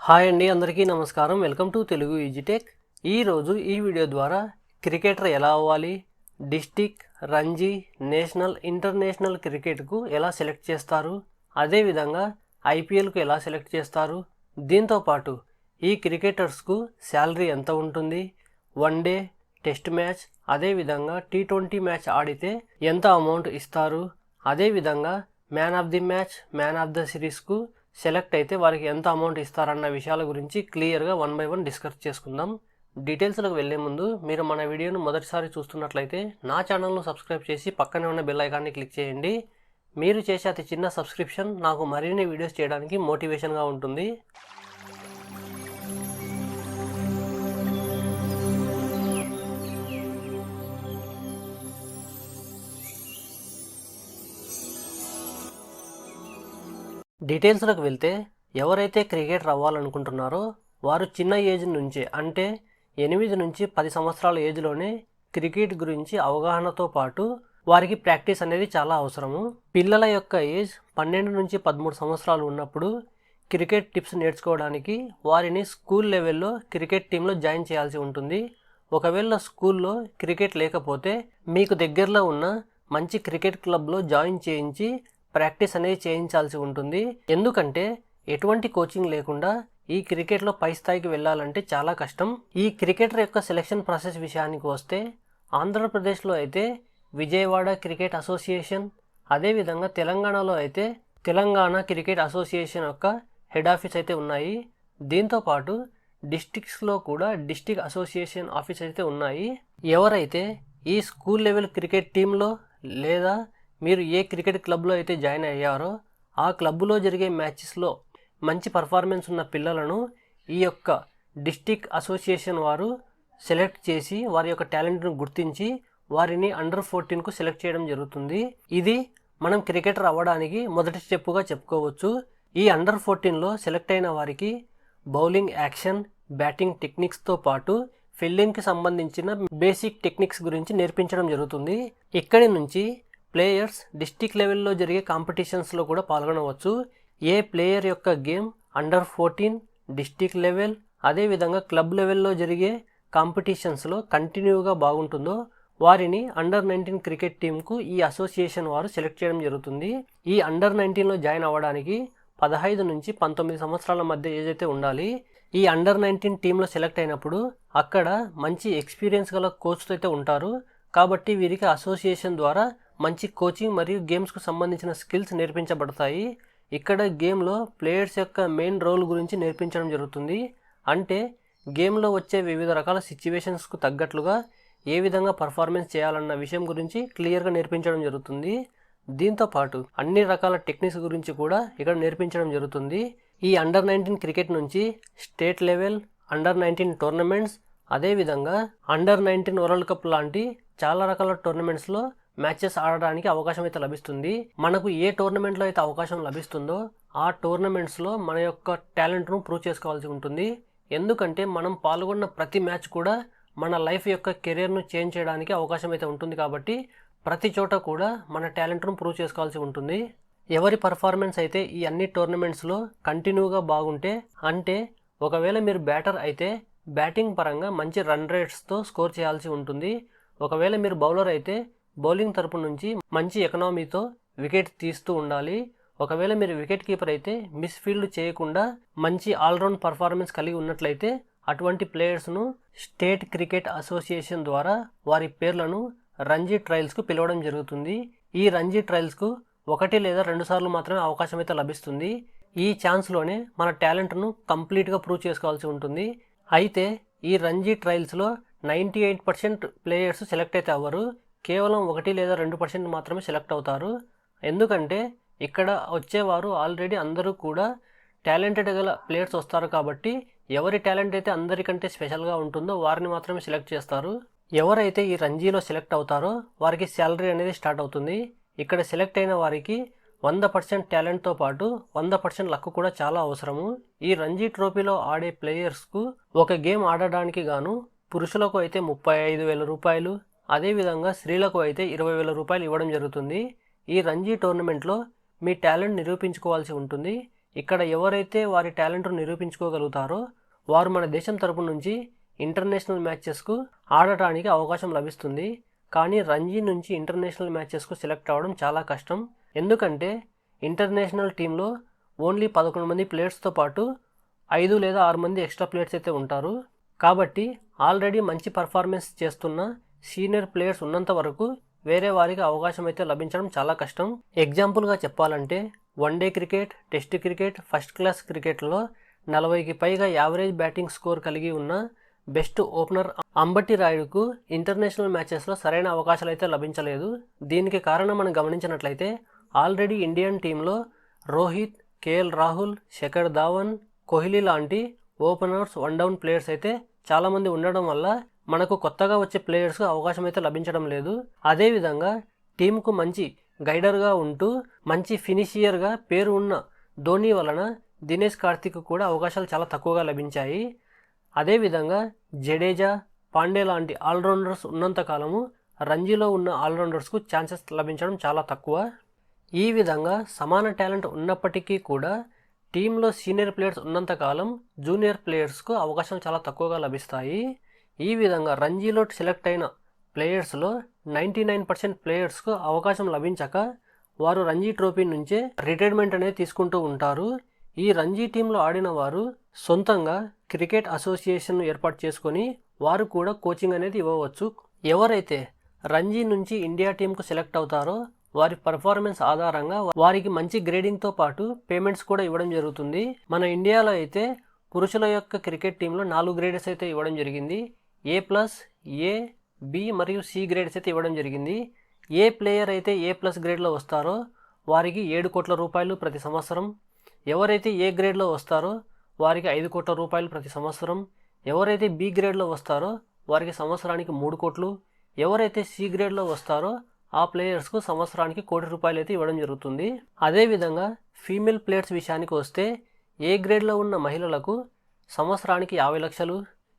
Hi అండి, అందరికీ నమస్కారం. Welcome to Telugu EasyTech. ఈరోజు ఈ వీడియో ద్వారా క్రికెటర్ ఎలా అవ్వాలి, డిస్టిక్, రంజీ, నేషనల్, ఇంటర్నేషనల్ క్రికెట్కు ఎలా సెలెక్ట్ చేస్తారు, అదేవిధంగా ఐపీఎల్కు ఎలా సెలెక్ట్ చేస్తారు, దీంతోపాటు ఈ క్రికెటర్స్కు శాలరీ ఎంత ఉంటుంది, వన్డే, టెస్ట్ మ్యాచ్, అదేవిధంగా T20 మ్యాచ్ ఆడితే ఎంత అమౌంట్ ఇస్తారు, అదేవిధంగా man of the match, man of the సిరీస్కు సెలెక్ట్ అయితే వారికి ఎంత అమౌంట్ ఇస్తారన్న విషయాల గురించి క్లియర్గా 1 by 1 డిస్కస్ చేసుకుందాం. డీటెయిల్స్లోకి వెళ్లే ముందు మీరు మన వీడియోను మొదటిసారి చూస్తున్నట్లయితే నా ఛానల్ను సబ్స్క్రైబ్ చేసి పక్కనే ఉన్న బెల్ ఐకాన్ని క్లిక్ చేయండి. మీరు చేసే అతి చిన్న సబ్స్క్రిప్షన్ నాకు మరిన్ని వీడియోస్ చేయడానికి మోటివేషన్గా ఉంటుంది. డీటెయిల్స్లోకి వెళ్తే ఎవరైతే క్రికెటర్ అవ్వాలనుకుంటున్నారో వారు చిన్న ఏజ్ నుంచే, అంటే 8 నుంచి 10 సంవత్సరాల ఏజ్లోనే క్రికెట్ గురించి అవగాహనతో పాటు వారికి ప్రాక్టీస్ అనేది చాలా అవసరము. పిల్లల యొక్క ఏజ్ 12 నుంచి 13 సంవత్సరాలు ఉన్నప్పుడు క్రికెట్ టిప్స్ నేర్చుకోవడానికి వారిని స్కూల్ లెవెల్లో క్రికెట్ టీంలో జాయిన్ చేయాల్సి ఉంటుంది. ఒకవేళ స్కూల్లో క్రికెట్ లేకపోతే మీకు దగ్గరలో ఉన్న మంచి క్రికెట్ క్లబ్లో జాయిన్ చేయించి ప్రాక్టీస్ అనేది చేయించాల్సి ఉంటుంది. ఎందుకంటే ఎటువంటి కోచింగ్ లేకుండా ఈ క్రికెట్లో పై స్థాయికి వెళ్ళాలంటే చాలా కష్టం. ఈ క్రికెటర్ యొక్క సెలెక్షన్ ప్రాసెస్ విషయానికి వస్తే ఆంధ్రప్రదేశ్లో అయితే విజయవాడ క్రికెట్ అసోసియేషన్, అదేవిధంగా తెలంగాణలో అయితే తెలంగాణ క్రికెట్ అసోసియేషన్ యొక్క హెడ్ ఆఫీస్ అయితే ఉన్నాయి. దీంతోపాటు డిస్ట్రిక్ట్స్లో కూడా డిస్ట్రిక్ట్ అసోసియేషన్ ఆఫీస్ అయితే ఉన్నాయి. ఎవరైతే ఈ స్కూల్ లెవెల్ క్రికెట్ టీంలో లేదా మీరు ఏ క్రికెట్ క్లబ్లో అయితే జాయిన్ అయ్యారో ఆ క్లబ్లో జరిగే మ్యాచెస్లో మంచి పర్ఫార్మెన్స్ ఉన్న పిల్లలను ఈ యొక్క డిస్ట్రిక్ట్ అసోసియేషన్ వారు సెలెక్ట్ చేసి వారి యొక్క టాలెంట్ను గుర్తించి వారిని అండర్ 14కు సెలెక్ట్ చేయడం జరుగుతుంది. ఇది మనం క్రికెటర్ అవ్వడానికి మొదటి స్టెప్పుగా చెప్పుకోవచ్చు. ఈ అండర్ 14లో సెలెక్ట్ అయిన వారికి బౌలింగ్ యాక్షన్, బ్యాటింగ్ టెక్నిక్స్తో పాటు ఫీల్డింగ్కి సంబంధించిన బేసిక్ టెక్నిక్స్ గురించి నేర్పించడం జరుగుతుంది. ఇక్కడి నుంచి ప్లేయర్స్ డిస్ట్రిక్ట్ లెవెల్లో జరిగే కాంపిటీషన్స్లో కూడా పాల్గొనవచ్చు. ఏ ప్లేయర్ యొక్క గేమ్ అండర్ 14, డిస్ట్రిక్ట్ లెవెల్, అదేవిధంగా క్లబ్ లెవెల్లో జరిగే కాంపిటీషన్స్లో కంటిన్యూగా బాగుంటుందో వారిని అండర్ 19 క్రికెట్ టీంకు ఈ అసోసియేషన్ వారు సెలెక్ట్ చేయడం జరుగుతుంది. ఈ అండర్ 19లో జాయిన్ అవ్వడానికి 15 నుంచి 19 సంవత్సరాల మధ్య ఏజ్ అయితే ఉండాలి. ఈ అండర్ 19 టీంలో సెలెక్ట్ అయినప్పుడు అక్కడ మంచి ఎక్స్పీరియన్స్ గల కోచ్తో అయితే ఉంటారు. కాబట్టి వీరికి అసోసియేషన్ ద్వారా మంచి కోచింగ్ మరియు గేమ్స్కు సంబంధించిన స్కిల్స్ నేర్పించబడతాయి. ఇక్కడ గేమ్లో ప్లేయర్స్ యొక్క మెయిన్ రోల్ గురించి నేర్పించడం జరుగుతుంది. అంటే గేమ్లో వచ్చే వివిధ రకాల సిచ్యువేషన్స్కు తగ్గట్లుగా ఏ విధంగా పర్ఫార్మెన్స్ చేయాలన్న విషయం గురించి క్లియర్గా నేర్పించడం జరుగుతుంది. దీంతోపాటు అన్ని రకాల టెక్నిక్స్ గురించి కూడా ఇక్కడ నేర్పించడం జరుగుతుంది. ఈ అండర్ 19 క్రికెట్ నుంచి స్టేట్ లెవెల్, అండర్ 19 టోర్నమెంట్స్, అదేవిధంగా అండర్ 19 వరల్డ్ కప్ లాంటి చాలా రకాల టోర్నమెంట్స్లో మ్యాచెస్ ఆడడానికి అవకాశం అయితే లభిస్తుంది. మనకు ఏ టోర్నమెంట్లో అయితే అవకాశం లభిస్తుందో ఆ టోర్నమెంట్స్లో మన యొక్క టాలెంట్ను ప్రూవ్ చేసుకోవాల్సి ఉంటుంది. ఎందుకంటే మనం పాల్గొన్న ప్రతి మ్యాచ్ కూడా మన లైఫ్ యొక్క కెరీర్ను చేంజ్ చేయడానికి అవకాశం అయితే ఉంటుంది. కాబట్టి ప్రతి చోట కూడా మన టాలెంట్ను ప్రూవ్ చేసుకోవాల్సి ఉంటుంది. ఎవరి పర్ఫార్మెన్స్ అయితే ఈ అన్ని టోర్నమెంట్స్లో కంటిన్యూగా బాగుంటే, అంటే ఒకవేళ మీరు బ్యాటర్ అయితే బ్యాటింగ్ పరంగా మంచి రన్ రేట్స్తో స్కోర్ చేయాల్సి ఉంటుంది. ఒకవేళ మీరు బౌలర్ అయితే బౌలింగ్ తరపు నుంచి మంచి ఎకనామీతో వికెట్ తీస్తూ ఉండాలి. ఒకవేళ మీరు వికెట్ కీపర్ అయితే మిస్ ఫీల్డ్ చేయకుండా మంచి ఆల్రౌండ్ పర్ఫార్మెన్స్ కలిగి ఉన్నట్లయితే అటువంటి ప్లేయర్స్ను స్టేట్ క్రికెట్ అసోసియేషన్ ద్వారా వారి పేర్లను రంజీ ట్రయల్స్కు పిలవడం జరుగుతుంది. ఈ రంజీ ట్రయల్స్కు 1 లేదా 2 సార్లు మాత్రమే అవకాశం అయితే లభిస్తుంది. ఈ ఛాన్స్లోనే మన టాలెంట్ను కంప్లీట్గా ప్రూవ్ చేసుకోవాల్సి ఉంటుంది. అయితే ఈ రంజీ ట్రయల్స్లో 98% ప్లేయర్స్ సెలెక్ట్ అయితే అవ్వరు. కేవలం 1 లేదా 2% మాత్రమే సెలెక్ట్ అవుతారు. ఎందుకంటే ఇక్కడ వచ్చేవారు ఆల్రెడీ అందరూ కూడా టాలెంటెడ్ గల ప్లేయర్స్ వస్తారు. కాబట్టి ఎవరి టాలెంట్ అయితే అందరికంటే స్పెషల్గా ఉంటుందో వారిని మాత్రమే సెలెక్ట్ చేస్తారు. ఎవరైతే ఈ రంజీలో సెలెక్ట్ అవుతారో వారికి శాలరీ అనేది స్టార్ట్ అవుతుంది. ఇక్కడ సెలెక్ట్ అయిన వారికి 100% టాలెంట్తో పాటు 100% లక్ కూడా చాలా అవసరము. ఈ రంజీ ట్రోఫీలో ఆడే ప్లేయర్స్కు ఒక గేమ్ ఆడడానికి గాను పురుషులకు అయితే 35,000 రూపాయలు, అదేవిధంగా స్త్రీలకు అయితే 20,000 రూపాయలు ఇవ్వడం జరుగుతుంది. ఈ రంజీ టోర్నమెంట్లో మీ టాలెంట్ నిరూపించుకోవాల్సి ఉంటుంది. ఇక్కడ ఎవరైతే వారి టాలెంట్ను నిరూపించుకోగలుగుతారో వారు మన దేశం తరపు నుంచి ఇంటర్నేషనల్ మ్యాచెస్కు ఆడటానికి అవకాశం లభిస్తుంది. కానీ రంజీ నుంచి ఇంటర్నేషనల్ మ్యాచెస్కు సెలెక్ట్ అవ్వడం చాలా కష్టం. ఎందుకంటే ఇంటర్నేషనల్ టీంలో ఓన్లీ 11 మంది ప్లేయర్స్తో పాటు 5 లేదా 6 మంది ఎక్స్ట్రా ప్లేయర్స్ అయితే ఉంటారు. కాబట్టి ఆల్రెడీ మంచి పర్ఫార్మెన్స్ చేస్తున్న సీనియర్ ప్లేయర్స్ ఉన్నంత వరకు వేరే వారికి అవకాశం అయితే లభించడం చాలా కష్టం. ఎగ్జాంపుల్గా చెప్పాలంటే one day cricket, test cricket, first class క్రికెట్లో 40కి పైగా యావరేజ్ బ్యాటింగ్ స్కోర్ కలిగి ఉన్న బెస్ట్ ఓపెనర్ అంబటి రాయుడుకు ఇంటర్నేషనల్ మ్యాచెస్లో సరైన అవకాశాలు అయితే లభించలేదు. దీనికి కారణం మనం గమనించినట్లయితే ఆల్రెడీ ఇండియన్ టీంలో రోహిత్, కేఎల్ రాహుల్, శిఖర్ ధావన్, కోహ్లీ లాంటి ఓపెనర్స్, వన్ డౌన్ ప్లేయర్స్ అయితే చాలామంది ఉండడం వల్ల మనకు కొత్తగా వచ్చే ప్లేయర్స్కు అవకాశం అయితే లభించడం లేదు. అదేవిధంగా టీంకు మంచి గైడర్గా ఉంటూ మంచి ఫినిషియర్గా పేరు ఉన్న ధోని వలన దినేష్ కార్తిక్ కూడా అవకాశాలు చాలా తక్కువగా లభించాయి. అదేవిధంగా జడేజా, పాండే లాంటి ఆల్రౌండర్స్ ఉన్నంతకాలము రంజీలో ఉన్న ఆల్రౌండర్స్కు ఛాన్సెస్ లభించడం చాలా తక్కువ. ఈ విధంగా సమాన టాలెంట్ ఉన్నప్పటికీ కూడా టీంలో సీనియర్ ప్లేయర్స్ ఉన్నంతకాలం జూనియర్ ప్లేయర్స్కు అవకాశాలు చాలా తక్కువగా లభిస్తాయి. ఈ విధంగా రంజీలో సెలెక్ట్ అయిన ప్లేయర్స్లో 99% ప్లేయర్స్కు అవకాశం లభించక వారు రంజీ ట్రోఫీ నుంచే రిటైర్మెంట్ అనేది తీసుకుంటూ ఉంటారు. ఈ రంజీ టీంలో ఆడిన వారు సొంతంగా క్రికెట్ అసోసియేషన్ ఏర్పాటు చేసుకొని వారు కూడా కోచింగ్ అనేది ఇవ్వవచ్చు. ఎవరైతే రంజీ నుంచి ఇండియా టీంకు సెలెక్ట్ అవుతారో వారి పర్ఫార్మెన్స్ ఆధారంగా వారికి మంచి గ్రేడింగ్తో పాటు పేమెంట్స్ కూడా ఇవ్వడం జరుగుతుంది. మన ఇండియాలో అయితే పురుషుల యొక్క క్రికెట్ టీంలో 4 గ్రేడ్స్ అయితే ఇవ్వడం జరిగింది. A+, A, B మరియు C గ్రేడ్స్ అయితే ఇవ్వడం జరిగింది. ఏ ప్లేయర్ అయితే A+ గ్రేడ్లో వస్తారో వారికి 7 కోట్ల రూపాయలు ప్రతి సంవత్సరం. ఎవరైతే ఏ గ్రేడ్లో వస్తారో వారికి 5 కోట్ల రూపాయలు ప్రతి సంవత్సరం. ఎవరైతే B గ్రేడ్లో వస్తారో వారికి సంవత్సరానికి 3 కోట్లు. ఎవరైతే C గ్రేడ్లో వస్తారో ఆ ప్లేయర్స్కు సంవత్సరానికి 1 కోటి రూపాయలు అయితే ఇవ్వడం జరుగుతుంది. అదేవిధంగా ఫీమేల్ ప్లేయర్స్ విషయానికి వస్తే ఏ గ్రేడ్లో ఉన్న మహిళలకు సంవత్సరానికి 50 లక్షలు,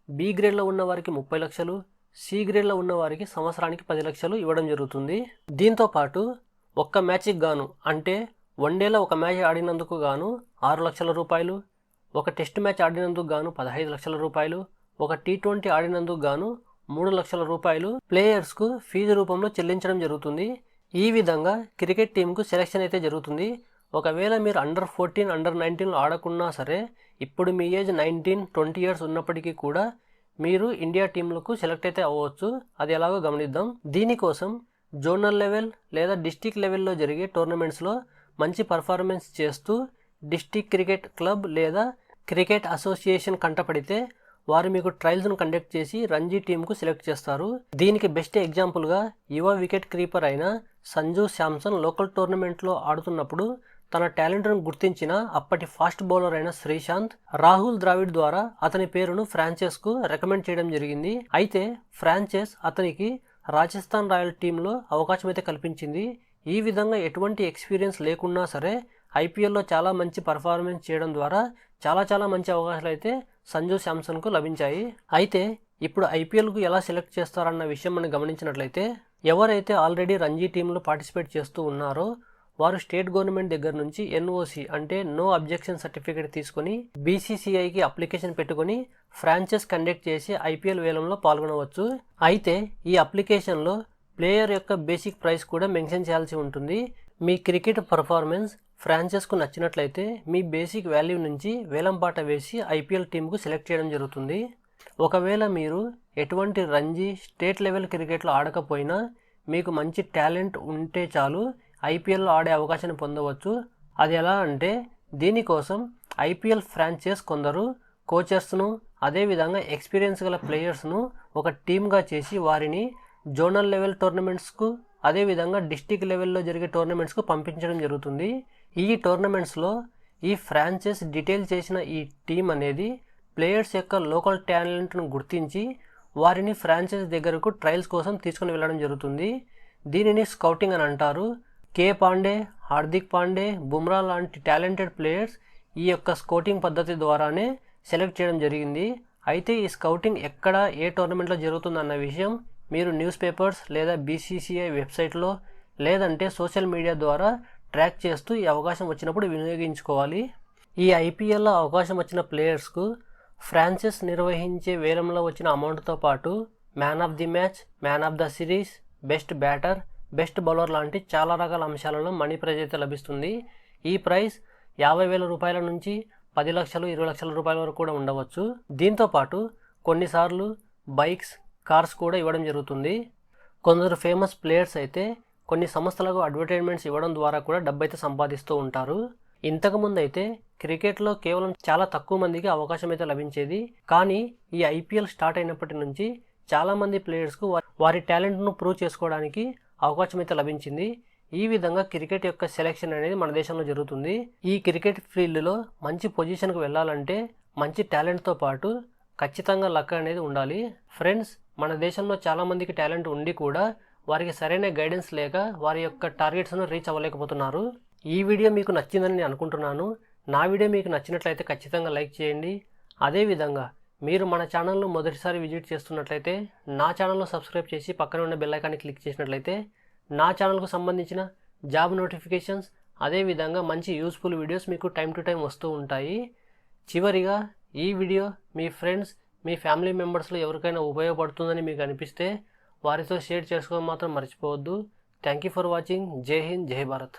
B గ్రేడ్లో ఉన్న వారికి 30 లక్షలు, C గ్రేడ్లో ఉన్న వారికి సంవత్సరానికి 10 లక్షలు ఇవ్వడం జరుగుతుంది. దీంతోపాటు ఒక్క మ్యాచ్కి గాను అంటే వన్డేలో ఒక మ్యాచ్ ఆడినందుకు గాను 6 లక్షల రూపాయలు, ఒక టెస్ట్ మ్యాచ్ ఆడినందుకు గాను 15 లక్షల రూపాయలు, ఒక T20 ఆడినందుకు గాను 3 లక్షల రూపాయలు ప్లేయర్స్కు ఫీజు రూపంలో చెల్లించడం జరుగుతుంది. ఈ విధంగా క్రికెట్ టీంకు సెలెక్షన్ అయితే జరుగుతుంది. ఒకవేళ మీరు అండర్-14, అండర్-19లో ఆడకున్నా సరే ఇప్పుడు మీ ఏజ్ 19, 20 ఇయర్స్ ఉన్నప్పటికీ కూడా మీరు ఇండియా టీంలకు సెలెక్ట్ అయితే అవ్వచ్చు. అది ఎలాగో గమనిద్దాం. దీనికోసం జోనల్ లెవెల్ లేదా డిస్టిక్ లెవెల్లో జరిగే టోర్నమెంట్స్లో మంచి పర్ఫార్మెన్స్ చేస్తూ డిస్టిక్ క్రికెట్ క్లబ్ లేదా క్రికెట్ అసోసియేషన్ కంటపడితే వారు మీకు ట్రయల్స్ను కండక్ట్ చేసి రంజీ టీంకు సెలెక్ట్ చేస్తారు. దీనికి బెస్ట్ ఎగ్జాంపుల్గా యువ వికెట్ కీపర్ అయిన సంజు శాంసన్ లోకల్ టోర్నమెంట్లో ఆడుతున్నప్పుడు తన టాలెంట్ను గుర్తించిన అప్పటి ఫాస్ట్ బౌలర్ అయిన శ్రీశాంత్, రాహుల్ ద్రావిడ్ ద్వారా అతని పేరును ఫ్రాంచైజ్కు రికమెండ్ చేయడం జరిగింది. అయితే ఫ్రాంచైజ్ అతనికి రాజస్థాన్ రాయల్ టీంలో అవకాశం అయితే కల్పించింది. ఈ విధంగా ఎటువంటి ఎక్స్పీరియన్స్ లేకున్నా సరే ఐపీఎల్లో చాలా మంచి పర్ఫార్మెన్స్ చేయడం ద్వారా చాలా మంచి అవకాశాలు అయితే సంజు శాంసన్కు లభించాయి. అయితే ఇప్పుడు ఐపీఎల్కు ఎలా సెలెక్ట్ చేస్తారన్న విషయం మనం గమనించినట్లయితే ఎవరైతే ఆల్రెడీ రంజీ టీంలో పార్టిసిపేట్ చేస్తూ ఉన్నారో వారు స్టేట్ గవర్నమెంట్ దగ్గర నుంచి NOC అంటే నో అబ్జెక్షన్ సర్టిఫికేట్ తీసుకొని BCCIకి అప్లికేషన్ పెట్టుకొని ఫ్రాంచైజ్ కండక్ట్ చేసి ఐపీఎల్ వేలంలో పాల్గొనవచ్చు. అయితే ఈ అప్లికేషన్లో ప్లేయర్ యొక్క బేసిక్ ప్రైస్ కూడా మెన్షన్ చేయాల్సి ఉంటుంది. మీ క్రికెట్ పర్ఫార్మెన్స్ ఫ్రాంచైజ్కు నచ్చినట్లయితే మీ బేసిక్ వాల్యూ నుంచి వేలంపాట వేసి ఐపీఎల్ టీంకు సెలెక్ట్ చేయడం జరుగుతుంది. ఒకవేళ మీరు ఎటువంటి రంజీ స్టేట్ లెవెల్ క్రికెట్లో ఆడకపోయినా మీకు మంచి టాలెంట్ ఉంటే చాలు ఐపీఎల్లో ఆడే అవకాశాన్ని పొందవచ్చు. అది ఎలా అంటే దీనికోసం ఐపీఎల్ ఫ్రాంచైజ్ కొందరు కోచర్స్ను అదేవిధంగా ఎక్స్పీరియన్స్ గల ప్లేయర్స్ను ఒక టీమ్గా చేసి వారిని జోనల్ లెవెల్ టోర్నమెంట్స్కు అదేవిధంగా డిస్టిక్ లెవెల్లో జరిగే టోర్నమెంట్స్కు పంపించడం జరుగుతుంది. ఈ టోర్నమెంట్స్లో ఈ ఫ్రాంచైజ్ డీటెయిల్ చేసిన ఈ టీం అనేది ప్లేయర్స్ యొక్క లోకల్ టాలెంట్ను గుర్తించి వారిని ఫ్రాంచైజ్ దగ్గరకు ట్రయల్స్ కోసం తీసుకుని వెళ్ళడం జరుగుతుంది. దీనిని స్కౌటింగ్ అని అంటారు. కే పాండే, హార్దిక్ పాండే, బుమ్రా లాంటి టాలెంటెడ్ ప్లేయర్స్ ఈ యొక్క స్కౌటింగ్ పద్ధతి ద్వారానే సెలెక్ట్ చేయడం జరిగింది. అయితే ఈ స్కౌటింగ్ ఎక్కడ ఏ టోర్నమెంట్లో జరుగుతుందన్న విషయం మీరు న్యూస్ పేపర్స్ లేదా BCCI వెబ్సైట్లో లేదంటే సోషల్ మీడియా ద్వారా ట్రాక్ చేస్తూ ఈ అవకాశం వచ్చినప్పుడు వినియోగించుకోవాలి. ఈ ఐపీఎల్లో అవకాశం వచ్చిన ప్లేయర్స్కు ఫ్రాన్సైజ్ నిర్వహించే వేలంలో వచ్చిన అమౌంట్తో పాటు man of the match, man of the series, best batter, best bowler లాంటి చాలా రకాల అంశాలలో మనీ ప్రైజ్ అయితే లభిస్తుంది. ఈ ప్రైజ్ 50,000 రూపాయల నుంచి 10 లక్షలు, 20 లక్షల రూపాయల వరకు కూడా ఉండవచ్చు. దీంతోపాటు కొన్నిసార్లు బైక్స్, కార్స్ కూడా ఇవ్వడం జరుగుతుంది. కొందరు ఫేమస్ ప్లేయర్స్ అయితే కొన్ని సంస్థలకు అడ్వర్టైజ్మెంట్స్ ఇవ్వడం ద్వారా కూడా డబ్బు అయితే సంపాదిస్తూ ఉంటారు. ఇంతకుముందు అయితే క్రికెట్లో కేవలం చాలా తక్కువ మందికి అవకాశం అయితే లభించేది. కానీ ఈ ఐపీఎల్ స్టార్ట్ అయినప్పటి నుంచి చాలామంది ప్లేయర్స్కు వారి టాలెంట్ను ప్రూవ్ చేసుకోవడానికి అవకాశం అయితే లభించింది. ఈ విధంగా క్రికెట్ యొక్క సెలెక్షన్ అనేది మన దేశంలో జరుగుతుంది. ఈ క్రికెట్ ఫీల్డ్లో మంచి పొజిషన్కి వెళ్ళాలంటే మంచి టాలెంట్తో పాటు ఖచ్చితంగా లక్ అనేది ఉండాలి. ఫ్రెండ్స్, మన దేశంలో చాలామందికి టాలెంట్ ఉండి కూడా వారికి సరైన గైడెన్స్ లేక వారి యొక్క టార్గెట్స్ను రీచ్ అవ్వలేకపోతున్నారు. ఈ వీడియో మీకు నచ్చిందని నేను అనుకుంటున్నాను. నా వీడియో మీకు నచ్చినట్లయితే ఖచ్చితంగా లైక్ చేయండి. అదేవిధంగా మీరు మన ఛానల్ను మొదటిసారి విజిట్ చేస్తున్నట్లయితే నా ఛానల్ను సబ్స్క్రైబ్ చేసి పక్కన ఉన్న బెల్ ఐకాన్ని క్లిక్ చేసినట్లయితే నా ఛానల్కు సంబంధించిన జాబ్ నోటిఫికేషన్స్, అదేవిధంగా మంచి యూస్ఫుల్ వీడియోస్ మీకు టైం టు టైం వస్తూ ఉంటాయి. చివరిగా ఈ వీడియో మీ ఫ్రెండ్స్, మీ ఫ్యామిలీ మెంబర్స్లో ఎవరికైనా ఉపయోగపడుతుందని మీకు అనిపిస్తే వారితో షేర్ చేసుకోవడం మాత్రం మర్చిపోవద్దు. Thank you for watching. జై హింద్, జై భారత్.